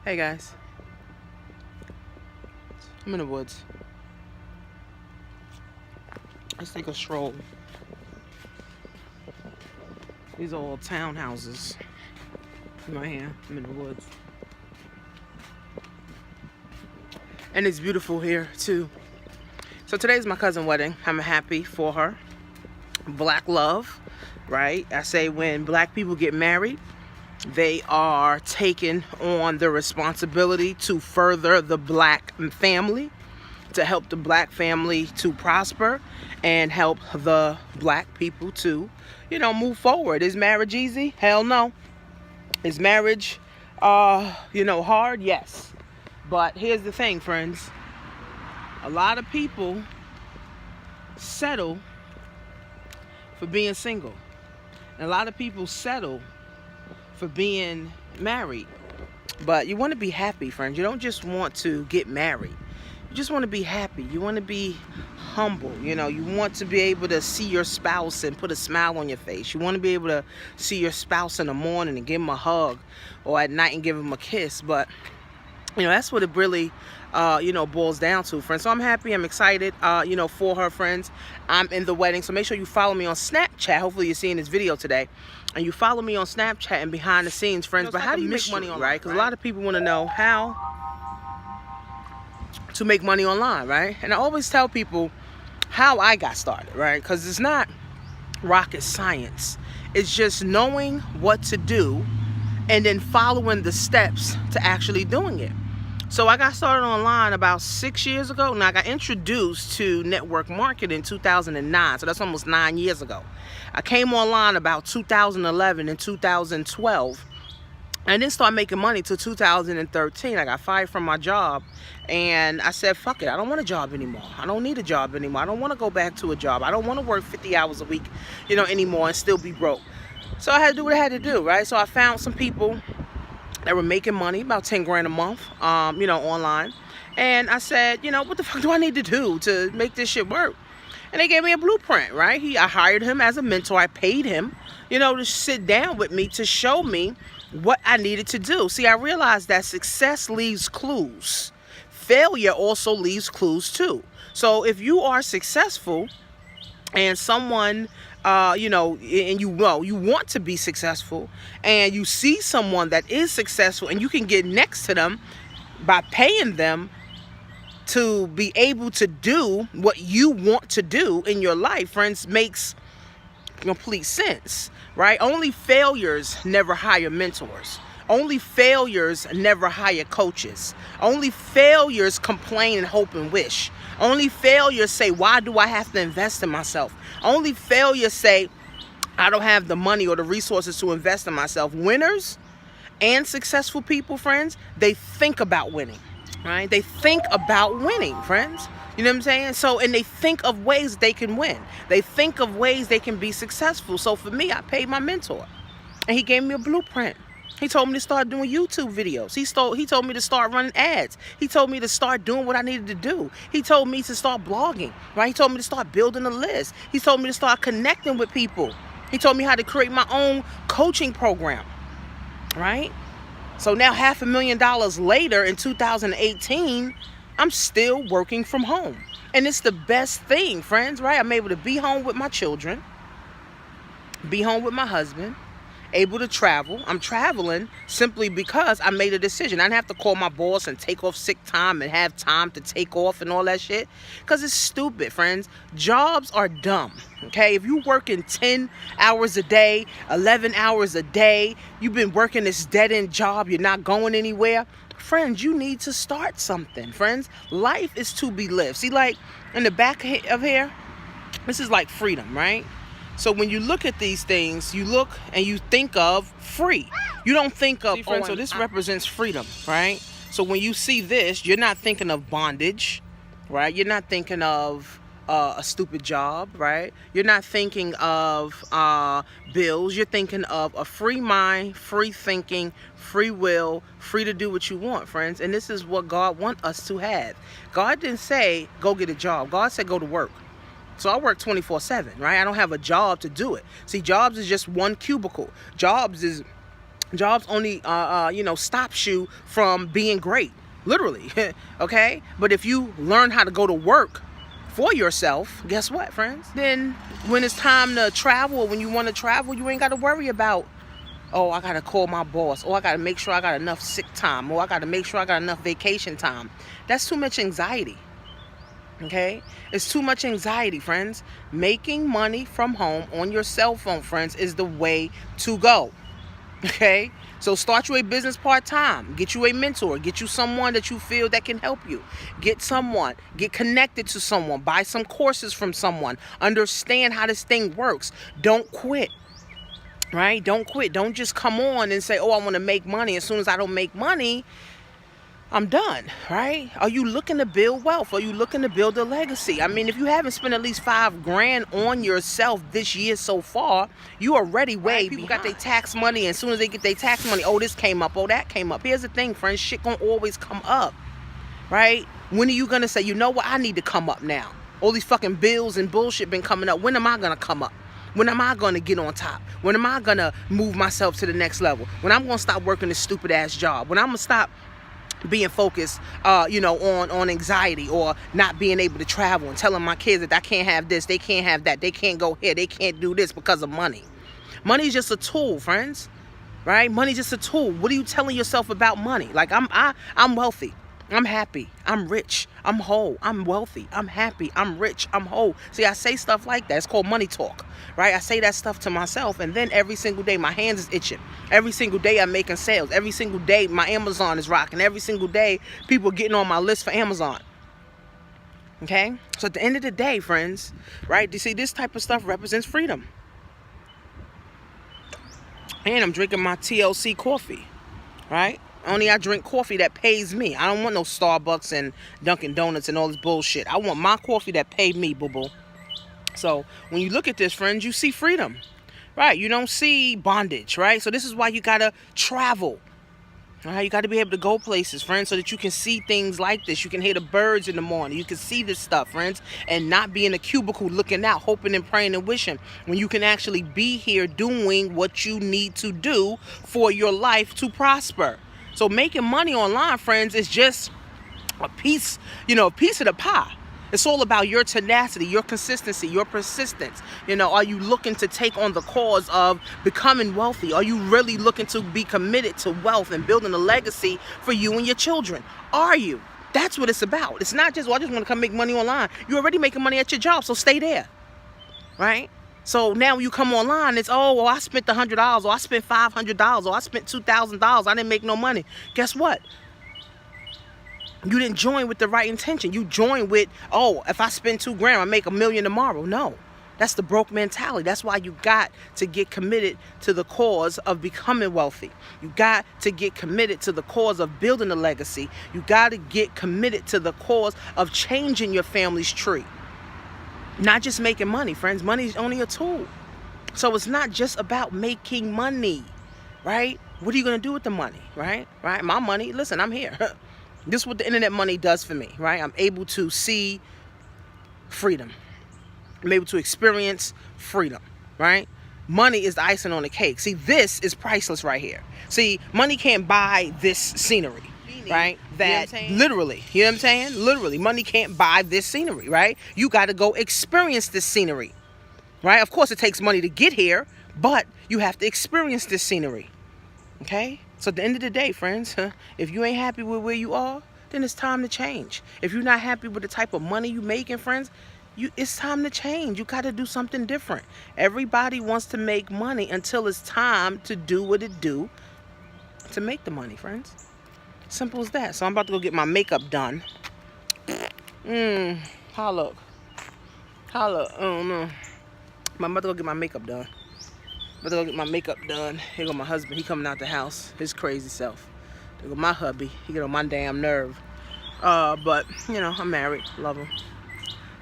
Hey guys, I'm in the woods. Let's take a stroll. These are all townhouses. Right here, I'm in the woods. And it's beautiful here too. So today's my cousin's wedding. I'm happy for her. Black love, right? I say when black people get married, they are taking on the responsibility to further the black family, to help the black family to prosper and help the black people to, move forward. Is marriage easy? Hell no. Is marriage, hard? Yes. But here's the thing, friends. A lot of people settle for being single. And a lot of people settle for being married. But you want to be happy, friends. You don't just want to get married. You just want to be happy. You want to be humble. You want to be able to see your spouse and put a smile on your face. You want to be able to see your spouse in the morning and give him a hug, or at night and give him a kiss. But that's what it really boils down to, friends. So I'm happy, I'm excited, for her, friends. I'm in the wedding, so make sure you follow me on Snapchat. Hopefully you're seeing this video today, and you follow me on Snapchat and behind the scenes, friends. But how do you make money online, right? Because a lot of people want to know how to make money online, right? And I always tell people how I got started, right? Because it's not rocket science. It's just knowing what to do and then following the steps to actually doing it. So I got started online about 6 years ago. Now I got introduced to network marketing in 2009. So that's almost 9 years ago. I came online about 2011 and 2012. I didn't start making money till 2013. I got fired from my job, and I said, fuck it, I don't want a job anymore. I don't need a job anymore. I don't want to go back to a job. I don't want to work 50 hours a week, anymore and still be broke. So I had to do what I had to do, right? So I found some people that were making money, about 10 grand a month, online. And I said, what the fuck do I need to do to make this shit work? And they gave me a blueprint, right? I hired him as a mentor. I paid him, to sit down with me to show me what I needed to do. See, I realized that success leaves clues. Failure also leaves clues too. So if you are successful and someone, and you want to be successful, and you see someone that is successful and you can get next to them by paying them to be able to do what you want to do in your life, friends, makes complete sense, right? Only failures never hire mentors. Only failures never hire coaches. Only failures complain and hope and wish. Only failures say, why do I have to invest in myself? Only failures say, I don't have the money or the resources to invest in myself. Winners and successful people, friends, they think about winning, right? They think about winning, friends. You know what I'm saying? So, and they think of ways they can win. They think of ways they can be successful. So for me, I paid my mentor, and he gave me a blueprint. He told me to start doing YouTube videos. He told me to start running ads. He told me to start doing what I needed to do. He told me to start blogging, right? He told me to start building a list. He told me to start connecting with people. He told me how to create my own coaching program, right? So now $500,000 later in 2018, I'm still working from home. And it's the best thing, friends, right? I'm able to be home with my children, be home with my husband, able to travel. I'm traveling simply because I made a decision. I didn't have to call my boss and take off sick time and have time to take off and all that shit, because it's stupid, friends. Jobs are dumb, okay? If you working 10 hours a day, 11 hours a day, you've been working this dead-end job, you're not going anywhere, friends, you need to start something, friends. Life is to be lived. See, like in the back of here, this is like freedom, right? So when you look at these things, you look and you think of free. You don't think of, so this represents freedom, right? So when you see this, you're not thinking of bondage, right? You're not thinking of a stupid job, right? You're not thinking of bills. You're thinking of a free mind, free thinking, free will, free to do what you want, friends. And this is what God wants us to have. God didn't say, go get a job. God said, go to work. So I work 24/7, right? I don't have a job to do it. See, jobs is just one cubicle. Jobs is Jobs only, stops you from being great, literally, okay? But if you learn how to go to work for yourself, guess what, friends? Then when it's time to travel, when you want to travel, you ain't got to worry about, oh, I got to call my boss, or I got to make sure I got enough sick time, or I got to make sure I got enough vacation time. That's too much anxiety, okay? It's too much anxiety, friends. Making money from home on your cell phone, friends, is the way to go. Okay, so start you a business part-time, get you a mentor, get you someone that you feel that can help you, get connected to someone, buy some courses from someone, understand how this thing works. Don't quit, right? Don't quit. Don't just come on and say, oh, I want to make money. As soon as I don't make money, I'm done, right? Are you looking to build wealth? Are you looking to build a legacy? I mean, if you haven't spent at least $5,000 on yourself this year so far, you are already way behind. People got their tax money, and as soon as they get their tax money, oh, this came up, oh, that came up. Here's the thing, friends, shit gonna always come up, right? When are you gonna say, you know what, I need to come up now? All these fucking bills and bullshit been coming up. When am I gonna come up? When am I gonna get on top? When am I gonna move myself to the next level? When I'm gonna stop working this stupid ass job? When I'm gonna stop being focused, on anxiety, or not being able to travel, and telling my kids that I can't have this, they can't have that, they can't go here, they can't do this because of money. Money is just a tool, friends, right? Money's just a tool. What are you telling yourself about money? Like, I'm wealthy, I'm happy, I'm rich, I'm whole, I'm wealthy, I'm happy, I'm rich, I'm whole. See, I say stuff like that. It's called money talk, right? I say that stuff to myself, and then every single day my hands is itching. Every single day I'm making sales. Every single day my Amazon is rocking. Every single day people are getting on my list for Amazon. Okay? So at the end of the day, friends, right? You see, this type of stuff represents freedom. And I'm drinking my TLC coffee, right? Only I drink coffee that pays me. I don't want no Starbucks and Dunkin' Donuts and all this bullshit. I want my coffee that paid me, boo-boo. So when you look at this, friends, you see freedom, right? You don't see bondage, right? So this is why you gotta travel, right? You gotta be able to go places, friends, so that you can see things like this. You can hear the birds in the morning. You can see this stuff, friends, and not be in a cubicle looking out, hoping and praying and wishing, when you can actually be here doing what you need to do for your life to prosper. So making money online, friends, is just a piece of the pie. It's all about your tenacity, your consistency, your persistence. Are you looking to take on the cause of becoming wealthy? Are you really looking to be committed to wealth and building a legacy for you and your children? Are you? That's what it's about. It's not just, well, I just want to come make money online. You're already making money at your job, so stay there, right? So now when you come online, it's, oh, well, I spent $100, or I spent $500, or I spent $2,000. I didn't make no money. Guess what? You didn't join with the right intention. You joined with, oh, if I spend $2,000, I make $1 million tomorrow. No, that's the broke mentality. That's why you got to get committed to the cause of becoming wealthy. You got to get committed to the cause of building a legacy. You got to get committed to the cause of changing your family's tree. Not just making money, friends. Money is only a tool. So it's not just about making money, right? What are you going to do with the money, right? My money, listen, I'm here. This is what the internet money does for me, right? I'm able to see freedom. I'm able to experience freedom, right? Money is the icing on the cake. See, this is priceless right here. See, money can't buy this scenery, right? That literally, you know what I'm saying? Literally, money can't buy this scenery, right? You got to go experience this scenery, right? Of course, it takes money to get here, but you have to experience this scenery, okay? So at the end of the day, friends, if you ain't happy with where you are, then it's time to change. If you're not happy with the type of money you making, friends, it's time to change. You got to do something different. Everybody wants to make money until it's time to do what it do to make the money, friends. Simple as that. So I'm about to go get my makeup done. Holla. Oh no. I'm about to go get my makeup done. Here go my husband. He coming out the house. His crazy self. There go my hubby. He get on my damn nerve. But, I'm married. Love him.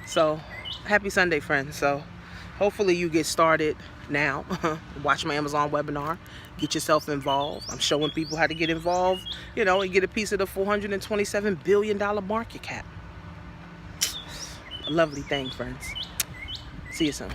So, happy Sunday, friends. So, hopefully you get started now. Watch my Amazon webinar. Get yourself involved. I'm showing people how to get involved, and get a piece of the $427 billion market cap. A lovely thing, friends. See you soon.